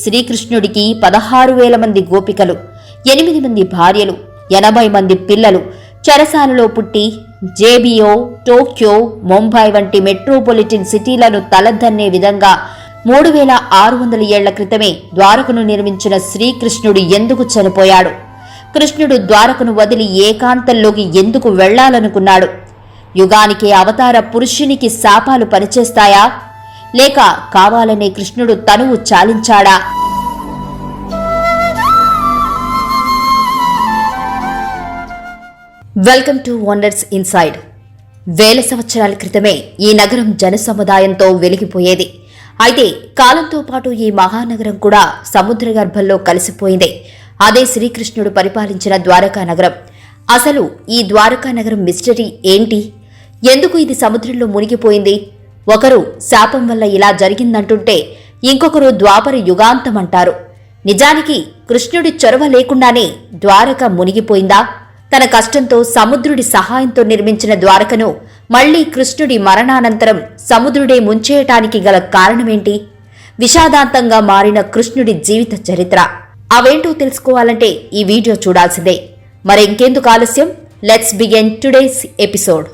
శ్రీకృష్ణుడికి 16,000 మంది గోపికలు, 8 మంది భార్యలు, 80 మంది పిల్లలు చెరసాలలో పుట్టి జేబియో, టోక్యో, ముంబై వంటి మెట్రోపాలిటన్ సిటీలను తలదన్నే విధంగా 3600 ఏళ్ల క్రితమే ద్వారకను నిర్మించిన శ్రీకృష్ణుడు ఎందుకు చనిపోయాడు? కృష్ణుడు ద్వారకను వదిలి ఏకాంతంలోకి ఎందుకు వెళ్లాలనుకున్నాడు? యుగానికి అవతార పురుషునికి శాపాలు పనిచేస్తాయా? లేక కావాలనే కృష్ణుడు తనువు చాలించాడా? Welcome to wonders inside. వేల సంవత్సరాల క్రితమే ఈ నగరం జనసముదాయంతో వెలిగిపోయేది. అయితే కాలంతో పాటు ఈ మహానగరం కూడా సముద్ర గర్భంలో కలిసిపోయింది. అదే శ్రీకృష్ణుడు పరిపాలించిన ద్వారకా నగరం. అసలు ఈ ద్వారకా నగరం మిస్టరీ ఏంటి? ఎందుకు ఇది సముద్రంలో మునిగిపోయింది? ఒకరు శాపం వల్ల ఇలా జరిగిందంటుంటే ఇంకొకరు ద్వాపర యుగాంతం అంటారు. నిజానికి కృష్ణుడి చొరవ లేకుండానే ద్వారక మునిగిపోయిందా? తన కష్టంతో సముద్రుడి సహాయంతో నిర్మించిన ద్వారకను మళ్లీ కృష్ణుడి మరణానంతరం సముద్రుడే ముంచేయటానికి గల కారణమేంటి? విషాదాంతంగా మారిన కృష్ణుడి జీవిత చరిత్ర అవేంటో తెలుసుకోవాలంటే ఈ వీడియో చూడాల్సిందే. మరింకెందుకు ఆలస్యం, let's begin today's episode.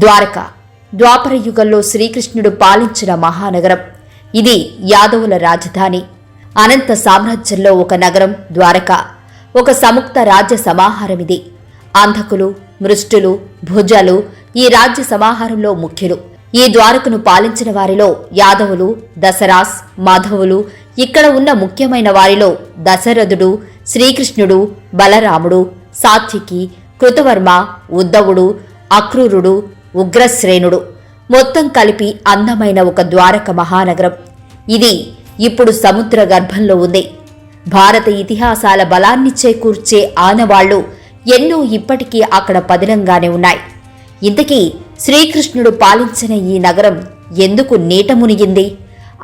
Dwaraka Dwapara యుగంలో శ్రీకృష్ణుడు పాలించిన మహానగరం. ఇది యాదవుల రాజధాని. అనంత సామ్రాజ్యంలో ఒక నగరం ద్వారక. ఒక సముక్త రాజ్య సమాహారం ఇది. అంధకులు, మృష్టులు, భుజలు ఈ రాజ్య సమాహారంలో ముఖ్యులు. ఈ ద్వారకను పాలించిన వారిలో యాదవులు, దసరాస్, మాధవులు, ఇక్కడ ఉన్న ముఖ్యమైన వారిలో దశరథుడు, శ్రీకృష్ణుడు, బలరాముడు, సాత్వికి, కృతవర్మ, ఉద్ధవుడు, అక్రూరుడు, ఉగ్రశ్రేణుడు మొత్తం కలిపి అందమైన ఒక ద్వారక మహానగరం. ఇది ఇప్పుడు సముద్ర గర్భంలో ఉంది. భారత ఇతిహాసాల బలాన్ని చేకూర్చే ఆనవాళ్లు ఎన్నో ఇప్పటికీ అక్కడ పదిలంగానే ఉన్నాయి. ఇంతకీ శ్రీకృష్ణుడు పాలించిన ఈ నగరం ఎందుకు నీట మునిగింది?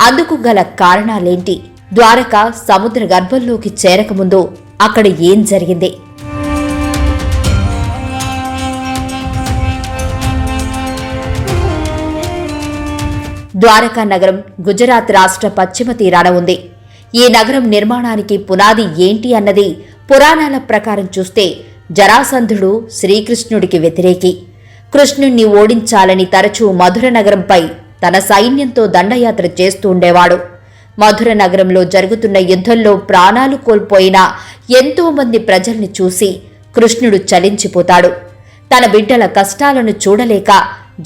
అందుకు గల కారణాలేంటి? ద్వారక సముద్ర గర్భంలోకి చేరకముందు అక్కడ ఏం జరిగింది? ద్వారకా నగరం గుజరాత్ రాష్ట్ర పశ్చిమ తీరాన ఉంది. ఈ నగరం నిర్మాణానికి పునాది ఏంటి అన్నది పురాణాల ప్రకారం చూస్తే జరాసంధుడు శ్రీకృష్ణుడికి వ్యతిరేకి. కృష్ణుణ్ణి ఓడించాలని తరచూ మధుర నగరంపై తన సైన్యంతో దండయాత్ర చేస్తూ ఉండేవాడు. మధుర నగరంలో జరుగుతున్న యుద్ధంలో ప్రాణాలు కోల్పోయిన ఎంతో మంది ప్రజల్ని చూసి కృష్ణుడు చలించిపోతాడు. తన బిడ్డల కష్టాలను చూడలేక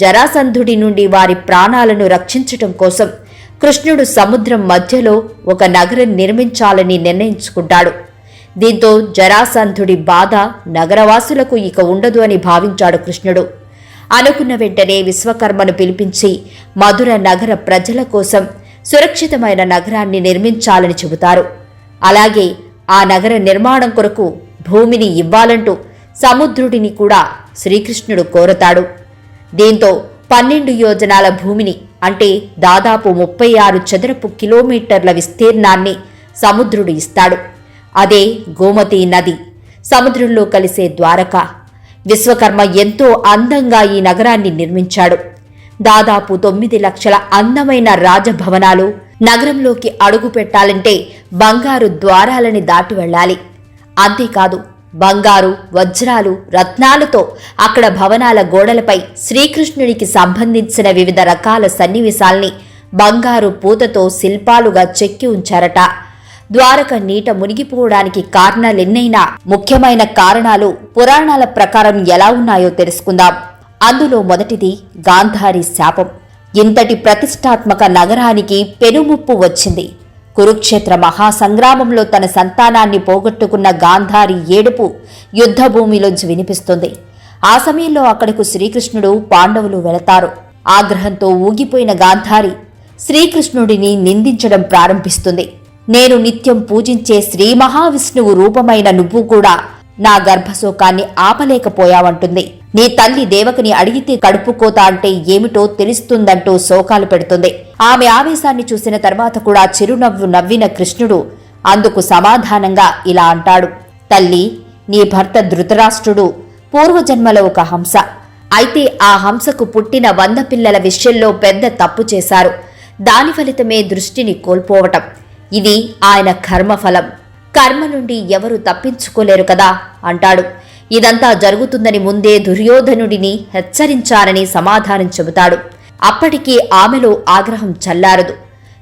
జరాసంధుడి నుండి వారి ప్రాణాలను రక్షించటం కోసం కృష్ణుడు సముద్రం మధ్యలో ఒక నగరం నిర్మించాలని నిర్ణయించుకుంటాడు. దీంతో జరాసంధుడి బాధ నగరవాసులకు ఇక ఉండదు అని భావించాడు కృష్ణుడు. అనుకున్న వెంటనే విశ్వకర్మను పిలిపించి మధుర నగర ప్రజల కోసం సురక్షితమైన నగరాన్ని నిర్మించాలని చెబుతారు. అలాగే ఆ నగర నిర్మాణం కొరకు భూమిని ఇవ్వాలంటూ సముద్రుడిని కూడా శ్రీకృష్ణుడు కోరతాడు. దీంతో 12 యోజనాల భూమిని, అంటే దాదాపు 36 చదరపు కిలోమీటర్ల విస్తీర్ణాన్ని సముద్రుడు ఇస్తాడు. అదే గోమతీ నది, సముద్రంలో కలిసే ద్వారక. విశ్వకర్మ ఎంతో అందంగా ఈ నగరాన్ని నిర్మించాడు. దాదాపు 9 లక్షల అందమైన రాజభవనాలు. నగరంలోకి అడుగు పెట్టాలంటే బంగారు ద్వారాలని దాటి వెళ్ళాలి. అంతేకాదు బంగారు, వజ్రాలు, రత్నాలతో అక్కడ భవనాల గోడలపై శ్రీకృష్ణుడికి సంబంధించిన వివిధ రకాల సన్నివేశాల్ని బంగారు పూతతో శిల్పాలుగా చెక్కి ఉంచారట. ద్వారక నీట మునిగిపోవడానికి కారణాలెన్నైనా ముఖ్యమైన కారణాలు పురాణాల ప్రకారం ఎలా ఉన్నాయో తెలుసుకుందాం. అందులో మొదటిది గాంధారి శాపం. ఇంతటి ప్రతిష్టాత్మక నగరానికి పెనుముప్పు వచ్చింది. కురుక్షేత్ర మహాసంగ్రామంలో తన సంతానాన్ని పోగొట్టుకున్న గాంధారి ఏడుపు యుద్ధభూమిలోంచి వినిపిస్తుంది. ఆ సమయంలో అక్కడకు శ్రీకృష్ణుడు, పాండవులు వెళతారు. ఆగ్రహంతో ఊగిపోయిన గాంధారి శ్రీకృష్ణుడిని నిందించడం ప్రారంభిస్తుంది. నేను నిత్యం పూజించే శ్రీ మహావిష్ణువు రూపమైన నువ్వు కూడా నా గర్భశోకాన్ని ఆపలేకపోయావంటుంది. నీ తల్లి దేవకిని అడిగితే కడుపు కోత అంటే ఏమిటో తెలుస్తుందంటూ శోకాలు పెడుతుంది. ఆమె ఆవేశాన్ని చూసిన తర్వాత కూడా చిరునవ్వు నవ్విన కృష్ణుడు అందుకు సమాధానంగా ఇలా అంటాడు. తల్లి, నీ భర్త ధృతరాష్ట్రుడు పూర్వజన్మలో ఒక హంస. అయితే ఆ హంసకు పుట్టిన 100 పిల్లల విషయంలో పెద్ద తప్పు చేశారు. దాని ఫలితమే దృష్టిని కోల్పోవటం. ఇది ఆయన కర్మఫలం. కర్మ నుండి ఎవరు తప్పించుకోలేరు కదా అంటాడు. ఇదంతా జరుగుతుందని ముందే దుర్యోధనుడిని హెచ్చరించారని సమాధానం చెబుతాడు. అప్పటికీ ఆమెలో ఆగ్రహం చల్లారదు.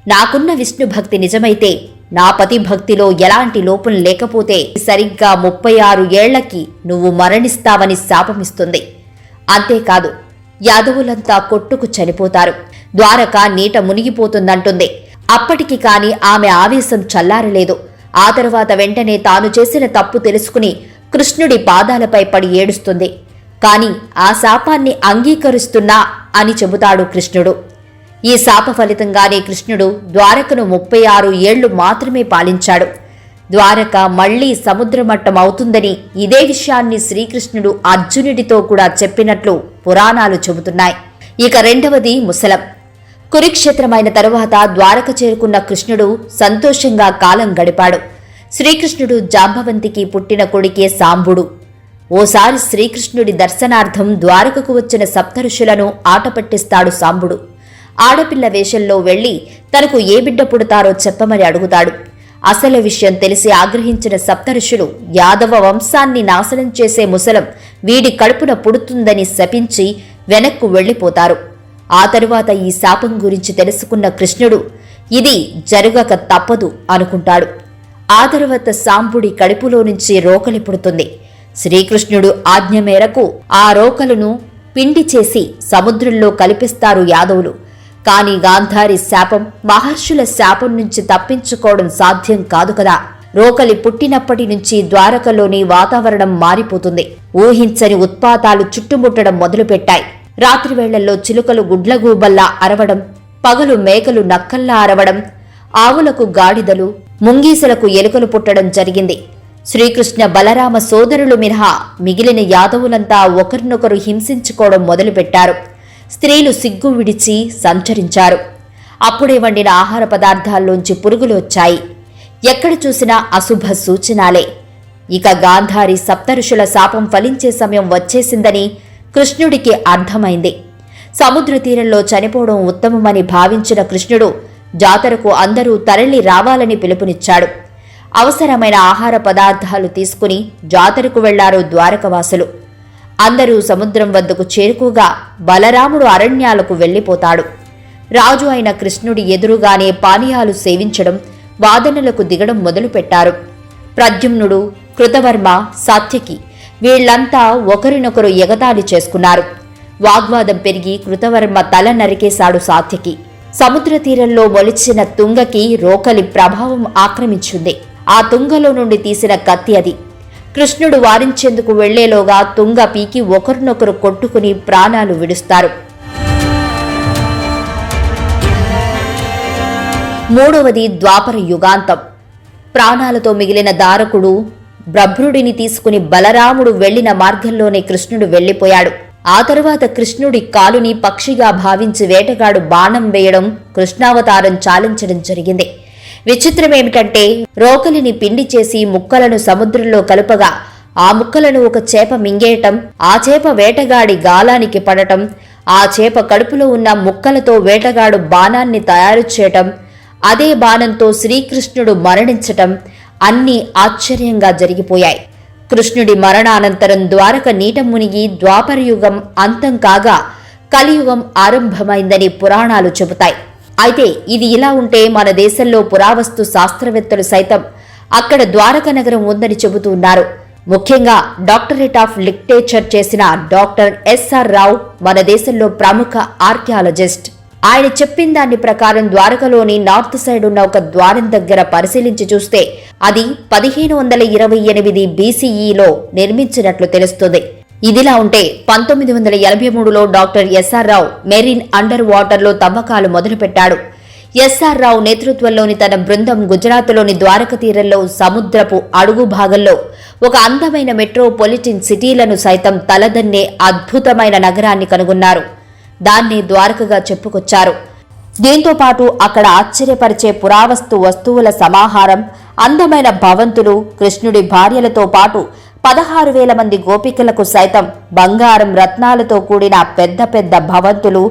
నాకున్న విష్ణు భక్తి నిజమైతే, నా పతి భక్తిలో ఎలాంటి లోపం లేకపోతే సరిగ్గా 36 ఏళ్లకి నువ్వు మరణిస్తావని శాపమిస్తుంది. అంతేకాదు, యాదవులంతా కొట్టుకు చనిపోతారు. ద్వారక నీట మునిగిపోతుందంటుంది. అప్పటికి కాని ఆమె ఆవేశం చల్లారలేదు. ఆ తరువాత వెంటనే తాను చేసిన తప్పు తెలుసుకుని కృష్ణుడి పాదాలపై పడి ఏడుస్తుంది. కాని ఆ శాపాన్ని అంగీకరిస్తున్నా అని చెబుతాడు కృష్ణుడు. ఈ శాప ఫలితంగానే కృష్ణుడు ద్వారకను 36 ఏళ్లు మాత్రమే పాలించాడు. ద్వారక మళ్లీ సముద్రమట్టం అవుతుందని ఇదే విషయాన్ని శ్రీకృష్ణుడు అర్జునుడితో కూడా చెప్పినట్లు పురాణాలు చెబుతున్నాయి. ఇక రెండవది ముసలం. కురుక్షేత్రమైన తరువాత ద్వారక చేరుకున్న కృష్ణుడు సంతోషంగా కాలం గడిపాడు. శ్రీకృష్ణుడు జాంబవంతికి పుట్టిన కొడుకే సాంబుడు. ఓసారి శ్రీకృష్ణుడి దర్శనార్థం ద్వారకకు వచ్చిన సప్తఋషులను ఆటపట్టిస్తాడు సాంబుడు. ఆడపిల్ల వేషంలో వెళ్లి తనకు ఏ బిడ్డ పుడతారో చెప్పమని అడుగుతాడు. అసలు విషయం తెలిసి ఆగ్రహించిన సప్తఋషులు యాదవ వంశాన్ని నాశనం చేసే ముసలం వీడి కడుపున పుడుతుందని శపించి వెనక్కు వెళ్లిపోతారు. ఆ తరువాత ఈ శాపం గురించి తెలుసుకున్న కృష్ణుడు ఇది జరగక తప్పదు అనుకుంటాడు. ఆ తరువాత సాంబుడి కడుపులో నుంచి రోకలి పుడుతుంది. శ్రీకృష్ణుడు ఆజ్ఞ మేరకు ఆ రోకలను పిండి చేసి సముద్రంలో కలిపిస్తారు యాదవులు. కాని గాంధారి శాపం, మహర్షుల శాపం నుంచి తప్పించుకోవడం సాధ్యం కాదు కదా. రోకలి పుట్టినప్పటి నుంచి ద్వారకలోని వాతావరణం మారిపోతుంది. ఊహించని ఉత్పాతాలు చుట్టుముట్టడం మొదలుపెట్టాయి. రాత్రివేళ్లలో చిలుకలు గుడ్లగూబల్లా అరవడం, పగలు మేకలు నక్కల్లా అరవడం, ఆవులకు గాడిదలు, ముంగీసలకు ఎలుకలు పుట్టడం జరిగింది. శ్రీకృష్ణ బలరామ సోదరులు మినహా మిగిలిన యాదవులంతా ఒకరినొకరు హింసించుకోవడం మొదలుపెట్టారు. స్త్రీలు సిగ్గు విడిచి సంచరించారు. అప్పుడే వండిన ఆహార పదార్థాల్లోంచి పురుగులు వచ్చాయి. ఎక్కడ చూసినా అశుభ సూచనాలే. ఇక గాంధారి సప్తఋషుల శాపం ఫలించే సమయం వచ్చేసిందని కృష్ణుడికి అర్థమైంది. సముద్ర తీరంలో చనిపోవడం ఉత్తమమని భావించిన కృష్ణుడు జాతరకు అందరూ తరలి రావాలని పిలుపునిచ్చాడు. అవసరమైన ఆహార పదార్థాలు తీసుకుని జాతరకు వెళ్లారు ద్వారకవాసులు. అందరూ సముద్రం వద్దకు చేరుకోగా బలరాముడు అరణ్యాలకు వెళ్లిపోతాడు. రాజు అయిన కృష్ణుడి ఎదురుగానే పానీయాలు సేవించడం, వాదనలకు దిగడం మొదలుపెట్టారు. ప్రద్యుమ్నుడు, కృతవర్మ, సాత్యకి వీళ్లంతా ఒకరినొకరు ఎగతాళి చేసుకున్నారు. వాగ్వాదం పెరిగి కృతవర్మ తల నరికేశాడు సాత్యకి. సముద్ర తీరంలో మొలిచిన తుంగకి రోకలి ప్రభావం ఆక్రమించింది. ఆ తుంగలో నుండి తీసిన కత్తి అది. కృష్ణుడు వారించేందుకు వెళ్లేలోగా తుంగ పీకి ఒకరినొకరు కొట్టుకుని ప్రాణాలు విడుస్తారు. మూడవది ద్వాపర యుగాంతం. ప్రాణాలతో మిగిలిన దారకుడు బ్రభ్రుడిని తీసుకుని బలరాముడు వెళ్లిన మార్గంలోనే కృష్ణుడు వెళ్లిపోయాడు. ఆ తరువాత కృష్ణుడి కాలుని పక్షిగా భావించి వేటగాడు బాణం వేయడం, కృష్ణావతారం చాలించడం జరిగింది. విచిత్రమేమిటంటే రోకలిని పిండి చేసి ముక్కలను సముద్రంలో కలుపగా ఆ ముక్కలను ఒక చేప మింగేయటం, ఆ చేప వేటగాడి గాలానికి పడటం, ఆ చేప కడుపులో ఉన్న ముక్కలతో వేటగాడు బాణాన్ని తయారు చేయటం, అదే బాణంతో శ్రీకృష్ణుడు మరణించటం అన్నీ ఆశ్చర్యంగా జరిగిపోయాయి. కృష్ణుడి మరణానంతరం ద్వారక నీట మునిగి ద్వాపరయుగం అంతం కాగా కలియుగం ఆరంభమైందని పురాణాలు చెబుతాయి. అయితే ఇది ఇలా ఉంటే మన దేశంలో పురావస్తు శాస్త్రవేత్తలు సైతం అక్కడ ద్వారక నగరం ఉందని చెబుతూ ఉన్నారు. ముఖ్యంగా డాక్టరేట్ ఆఫ్ లిటరేచర్ చేసిన డాక్టర్ ఎస్ఆర్ రావు మన దేశంలో ప్రముఖ ఆర్కియాలజిస్ట్. ఆయన చెప్పిన దాని ప్రకారం ద్వారకలోని నార్త్ సైడ్ ఉన్న ఒక ద్వారం దగ్గర పరిశీలించి చూస్తే అది 1528 BCEలో నిర్మించినట్లు తెలుస్తుంది. ఇదిలా ఉంటే 1983లో డాక్టర్ ఎస్ఆర్ రావు మెరీన్ అండర్ వాటర్లో తవ్వకాలు మొదలుపెట్టాడు. ఎస్ఆర్ రావు నేతృత్వంలోని తన బృందం గుజరాత్లోని ద్వారక తీరంలో సముద్రపు అడుగు భాగంలో ఒక అందమైన మెట్రోపాలిటన్ సిటీలను సైతం తలదన్నే అద్భుతమైన నగరాన్ని కనుగొన్నారు. దాన్ని ద్వారకగా చెప్పుకొచ్చారు. దీంతో పాటు అక్కడ ఆశ్చర్యపరిచే పురావస్తు వస్తువుల సమాహారం, అందమైన భవంతులు, కృష్ణుడి భార్యలతో పాటు 16,000 మంది గోపికలకు సైతం బంగారం రత్నాలతో కూడిన పెద్ద పెద్ద భవంతులు,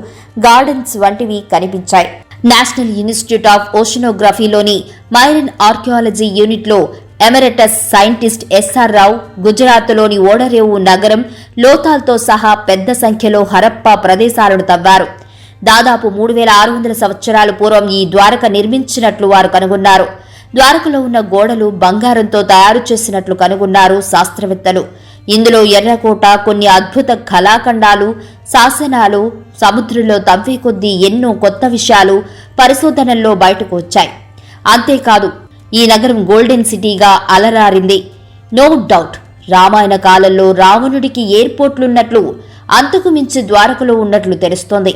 గార్డెన్స్ వంటివి కనిపించాయి. నేషనల్ ఇన్స్టిట్యూట్ ఆఫ్ ఓషనోగ్రఫీలోని మైరిన్ ఆర్కియాలజీ యూనిట్లో ఎమెరిటస్ సైంటిస్ట్ ఎస్ఆర్ రావు గుజరాత్లోని ఓడరేవు నగరం, లోథాల్తో సహా పెద్ద సంఖ్యలో హరప్పా ప్రదేశాలను తవ్వారు. దాదాపు 3,600 సంవత్సరాల పూర్వం ఈ ద్వారక నిర్మించినట్లు వారు కనుగొన్నారు. ద్వారకలో ఉన్న గోడలు బంగారంతో తయారు చేసినట్లు కనుగొన్నారు శాస్త్రవేత్తలు. ఇందులో ఎర్రకోట, కొన్ని అద్భుత కళాఖండాలు, శాసనాలు, సముద్రంలో తవ్వే కొద్దీ ఎన్నో కొత్త విషయాలు పరిశోధనల్లో బయటకు వచ్చాయి. అంతేకాదు, ఈ నగరం గోల్డెన్ సిటీగా అలరారింది. నో డౌట్, రామాయణ కాలంలో రావణుడికి ఎయిర్పోర్ట్లున్నట్లు అంతకు మించి ద్వారకలో ఉన్నట్లు తెలుస్తోంది.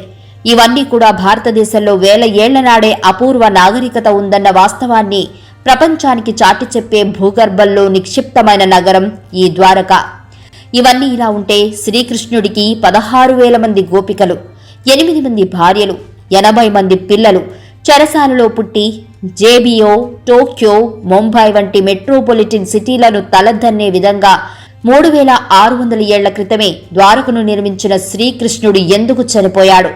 ఇవన్నీ కూడా భారతదేశంలో వేల ఏళ్ల నాడే అపూర్వ నాగరికత ఉందన్న వాస్తవాన్ని ప్రపంచానికి చాటి చెప్పే భూగర్భంలో నిక్షిప్తమైన నగరం ఈ ద్వారక. ఇవన్నీ ఇలా ఉంటే శ్రీకృష్ణుడికి 16,000 మంది గోపికలు, 8 మంది భార్యలు, 80 మంది పిల్లలు, చెరసాలలో పుట్టి జేబియో, టోక్యో, ముంబై వంటి మెట్రోపాలిటన్ సిటీలను తలదన్నే విధంగా 3,600 ఏళ్ల క్రితమే ద్వారకను నిర్మించిన శ్రీకృష్ణుడు ఎందుకు చనిపోయాడు?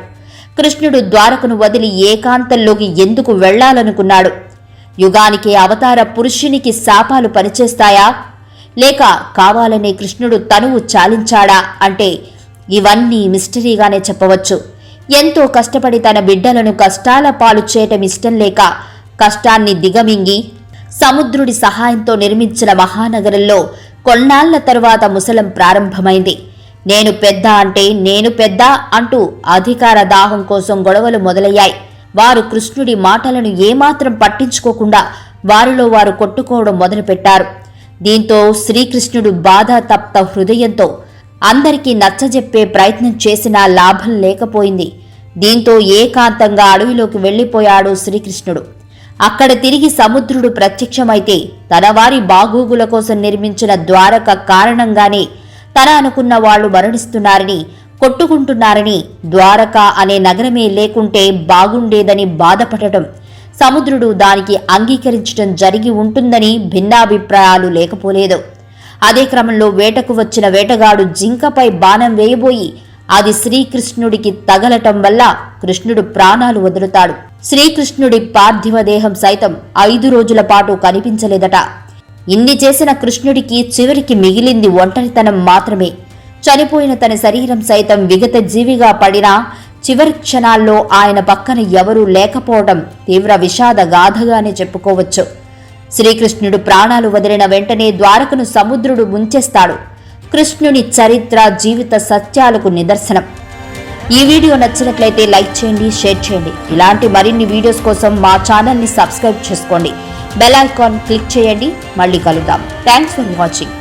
కృష్ణుడు ద్వారకను వదిలి ఏకాంతంలోకి ఎందుకు వెళ్లాలనుకున్నాడు? యుగానికి అవతార పురుషునికి శాపాలు పనిచేస్తాయా? లేక కావాలనే కృష్ణుడు తనువు చాలించాడా? అంటే ఇవన్నీ మిస్టరీగానే చెప్పవచ్చు. ఎంతో కష్టపడి తన బిడ్డలను కష్టాల పాలు చేయటం ఇష్టం లేక కష్టాన్ని దిగమింగి సముద్రుడి సహాయంతో నిర్మించిన మహానగరంలో కొన్నాళ్ల తరువాత ముసలం ప్రారంభమైంది. నేను పెద్ద అంటే నేను పెద్ద అంటూ అధికార దాహం కోసం గొడవలు మొదలయ్యాయి. వారు కృష్ణుడి మాటలను ఏమాత్రం పట్టించుకోకుండా వారిలో వారు కొట్టుకోవడం మొదలుపెట్టారు. దీంతో శ్రీకృష్ణుడు బాధాతప్త హృదయంతో అందరికీ నచ్చజెప్పే ప్రయత్నం చేసినా లాభం లేకపోయింది. దీంతో ఏకాంతంగా అడవిలోకి వెళ్లిపోయాడు శ్రీకృష్ణుడు. అక్కడ తిరిగి సముద్రుడు ప్రత్యక్షమైతే తన వారి బాగోగుల కోసం నిర్మించిన ద్వారక కారణంగానే తన అనుకున్న వాళ్లు మరణిస్తున్నారని, కొట్టుకుంటున్నారని, ద్వారక అనే నగరమే లేకుంటే బాగుండేదని బాధపడటం, సముద్రుడు దానికి అంగీకరించడం జరిగి ఉంటుందని భిన్నాభిప్రాయాలు లేకపోలేదు. అదే క్రమంలో వేటకు వచ్చిన వేటగాడు జింకపై బాణం వేయబోయి అది శ్రీకృష్ణుడికి తగలటం వల్ల కృష్ణుడు ప్రాణాలు వదులుతాడు. శ్రీకృష్ణుడి పార్థివ దేహం సైతం 5 రోజుల పాటు కనిపించలేదట. ఇన్ని చేసిన కృష్ణుడికి చివరికి మిగిలింది ఒంటరితనం మాత్రమే. చనిపోయిన తన శరీరం సైతం విగత జీవిగా పడినా చివరి క్షణాల్లో ఆయన పక్కన ఎవరూ లేకపోవడం తీవ్ర విషాద గాథగానే చెప్పుకోవచ్చు. శ్రీకృష్ణుడు ప్రాణాలు వదిలిన వెంటనే ద్వారకను సముద్రుడు ముంచేస్తాడు. కృష్ణుని చరిత్ర, జీవిత సత్యాలకు నిదర్శనం. ఈ వీడియో నచ్చినట్లయితే లైక్ చేయండి, షేర్ చేయండి. ఇలాంటి మరిన్ని వీడియోస్ కోసం మా ఛానల్ని సబ్స్క్రైబ్ చేసుకోండి. బెల్ ఐకాన్ క్లిక్ చేయండి. మళ్ళీ కలుద్దాం. Thanks for watching.